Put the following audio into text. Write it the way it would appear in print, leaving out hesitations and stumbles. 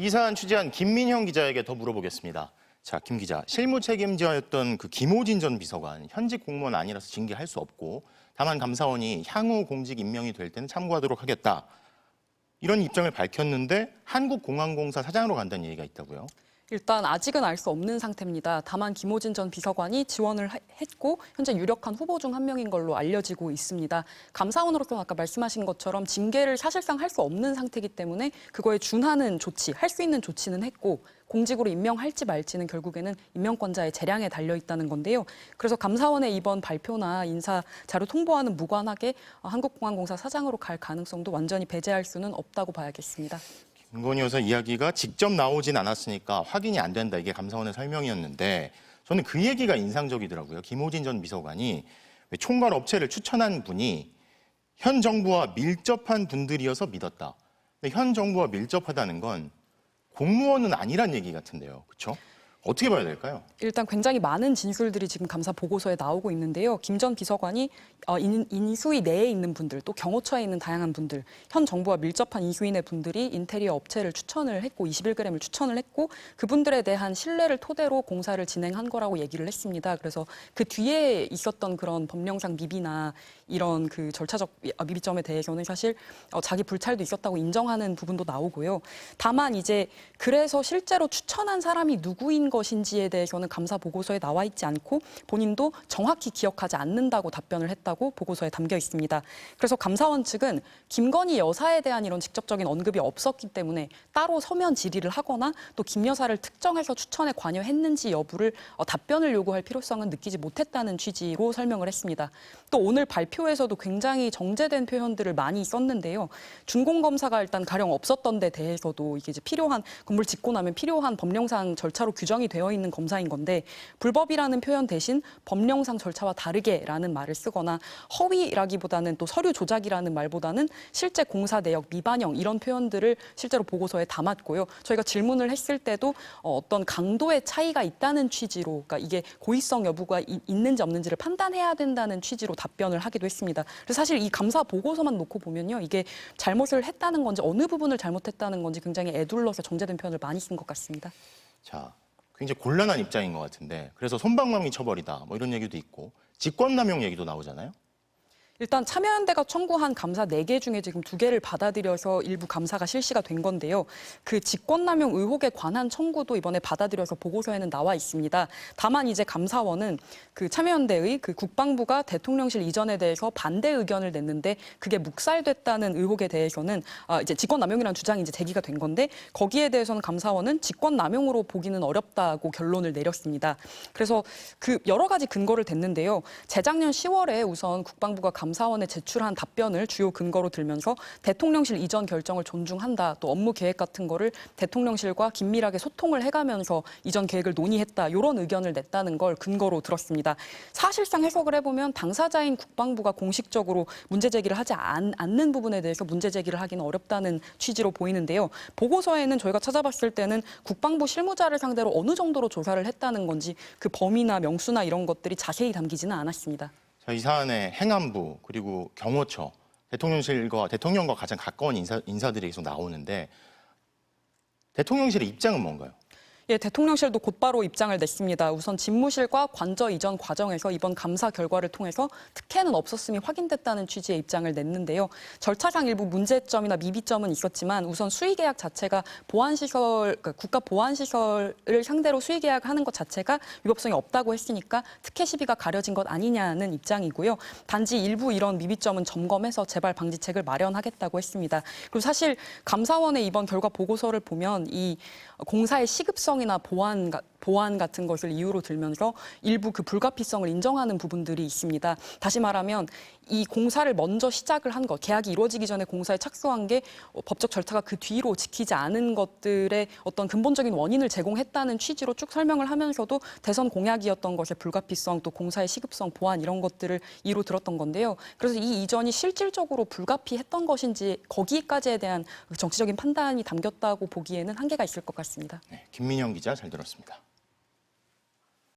이 사안 취재한 김민형 기자에게 더 물어보겠습니다. 자, 김 기자, 실무 책임자였던 그 김호진 전 비서관, 현직 공무원 아니라서 징계할 수 없고 다만 감사원이 향후 공직 임명이 될 때는 참고하도록 하겠다. 이런 입장을 밝혔는데 한국공항공사 사장으로 간다는 얘기가 있다고요? 일단 아직은 알 수 없는 상태입니다. 다만 김호진 전 비서관이 지원을 했고 현재 유력한 후보 중 한 명인 걸로 알려지고 있습니다. 감사원으로서는 아까 말씀하신 것처럼 징계를 사실상 할 수 없는 상태이기 때문에 그거에 준하는 조치, 할 수 있는 조치는 했고 공직으로 임명할지 말지는 결국에는 임명권자의 재량에 달려 있다는 건데요. 그래서 감사원의 이번 발표나 인사 자료 통보와는 무관하게 한국공항공사 사장으로 갈 가능성도 완전히 배제할 수는 없다고 봐야겠습니다. 김건희 여사 이야기가 직접 나오진 않았으니까 확인이 안 된다. 이게 감사원의 설명이었는데 저는 그 얘기가 인상적이더라고요. 김호진 전 비서관이 총괄 업체를 추천한 분이 현 정부와 밀접한 분들이어서 믿었다. 근데 현 정부와 밀접하다는 건 공무원은 아니란 얘기 같은데요. 그렇죠? 어떻게 봐야 될까요? 일단 굉장히 많은 진술들이 지금 감사 보고서에 나오고 있는데요. 김 전 비서관이 인수위 내에 있는 분들, 또 경호처에 있는 다양한 분들, 현 정부와 밀접한 인수인의 분들이 인테리어 업체를 추천을 했고 21g을 추천을 했고 그분들에 대한 신뢰를 토대로 공사를 진행한 거라고 얘기를 했습니다. 그래서 그 뒤에 있었던 그런 법령상 미비나 이런 그 절차적 미비점에 대해서는 사실 자기 불찰도 있었다고 인정하는 부분도 나오고요. 다만 이제 그래서 실제로 추천한 사람이 누구인 것인지에 대해서는 감사 보고서에 나와 있지 않고 본인도 정확히 기억하지 않는다고 답변을 했다고 보고서에 담겨 있습니다. 그래서 감사원 측은 김건희 여사에 대한 이런 직접적인 언급이 없었기 때문에 따로 서면 질의를 하거나 또 김 여사를 특정해서 추천에 관여했는지 여부를 답변을 요구할 필요성은 느끼지 못했다는 취지로 설명을 했습니다. 또 오늘 발표에서도 굉장히 정제된 표현들을 많이 썼는데요. 준공검사가 일단 가령 없었던 데 대해서도 이게 이제 필요한 건물 짓고 나면 필요한 법령상 절차로 규정이 되어 있는 검사인 건데 불법이라는 표현 대신 법령상 절차와 다르게라는 말을 쓰거나 허위라기보다는 또 서류 조작이라는 말보다는 실제 공사 내역 미반영 이런 표현들을 실제로 보고서에 담았고요. 저희가 질문을 했을 때도 어떤 강도의 차이가 있다는 취지로 그러니까 이게 고의성 여부가 있는지 없는지를 판단해야 된다는 취지로 답변을 하기도 했습니다. 그래서 사실 이 감사 보고서만 놓고 보면요. 이게 잘못을 했다는 건지 어느 부분을 잘못했다는 건지 굉장히 애둘러서 정제된 표현을 많이 쓴 것 같습니다. 자, 굉장히 곤란한 입장인 것 같은데 그래서 솜방망이 처벌이다 뭐 이런 얘기도 있고 직권남용 얘기도 나오잖아요. 일단 참여연대가 청구한 감사 4개 중에 지금 2개를 받아들여서 일부 감사가 실시가 된 건데요. 그 직권남용 의혹에 관한 청구도 이번에 받아들여서 보고서에는 나와 있습니다. 다만 이제 감사원은 그 참여연대의 그 국방부가 대통령실 이전에 대해서 반대 의견을 냈는데 그게 묵살됐다는 의혹에 대해서는 이제 직권남용이라는 주장이 이제 제기가 된 건데 거기에 대해서는 감사원은 직권남용으로 보기는 어렵다고 결론을 내렸습니다. 그래서 그 여러 가지 근거를 댔는데요. 재작년 10월에 우선 국방부가 감사원에 제출한 답변을 주요 근거로 들면서 대통령실 이전 결정을 존중한다. 또 업무 계획 같은 거를 대통령실과 긴밀하게 소통을 해가면서 이전 계획을 논의했다. 이런 의견을 냈다는 걸 근거로 들었습니다. 사실상 해석을 해보면 당사자인 국방부가 공식적으로 문제 제기를 하지 않는 부분에 대해서 문제 제기를 하기는 어렵다는 취지로 보이는데요. 보고서에는 저희가 찾아봤을 때는 국방부 실무자를 상대로 어느 정도로 조사를 했다는 건지 그 범위나 명수나 이런 것들이 자세히 담기지는 않았습니다. 이 사안의 행안부 그리고 경호처, 대통령실과 대통령과 가장 가까운 인사들이 계속 나오는데 대통령실의 입장은 뭔가요? 예, 대통령실도 곧바로 입장을 냈습니다. 우선 집무실과 관저 이전 과정에서 이번 감사 결과를 통해서 특혜는 없었음이 확인됐다는 취지의 입장을 냈는데요. 절차상 일부 문제점이나 미비점은 있었지만 우선 수의계약 자체가 그러니까 국가 보안시설을 상대로 수의계약하는 것 자체가 위법성이 없다고 했으니까 특혜 시비가 가려진 것 아니냐는 입장이고요. 단지 일부 이런 미비점은 점검해서 재발 방지책을 마련하겠다고 했습니다. 그리고 사실 감사원의 이번 결과 보고서를 보면 이 공사의 시급성이나 보안 같은 것을 이유로 들면서 일부 그 불가피성을 인정하는 부분들이 있습니다. 다시 말하면 이 공사를 먼저 시작을 한 것, 계약이 이루어지기 전에 공사에 착수한 게 법적 절차가 그 뒤로 지키지 않은 것들의 어떤 근본적인 원인을 제공했다는 취지로 쭉 설명을 하면서도 대선 공약이었던 것의 불가피성, 또 공사의 시급성, 보안 이런 것들을 이유로 들었던 건데요. 그래서 이 이전이 실질적으로 불가피했던 것인지 거기까지에 대한 정치적인 판단이 담겼다고 보기에는 한계가 있을 것 같습니다. 네, 김민형 기자 잘 들었습니다.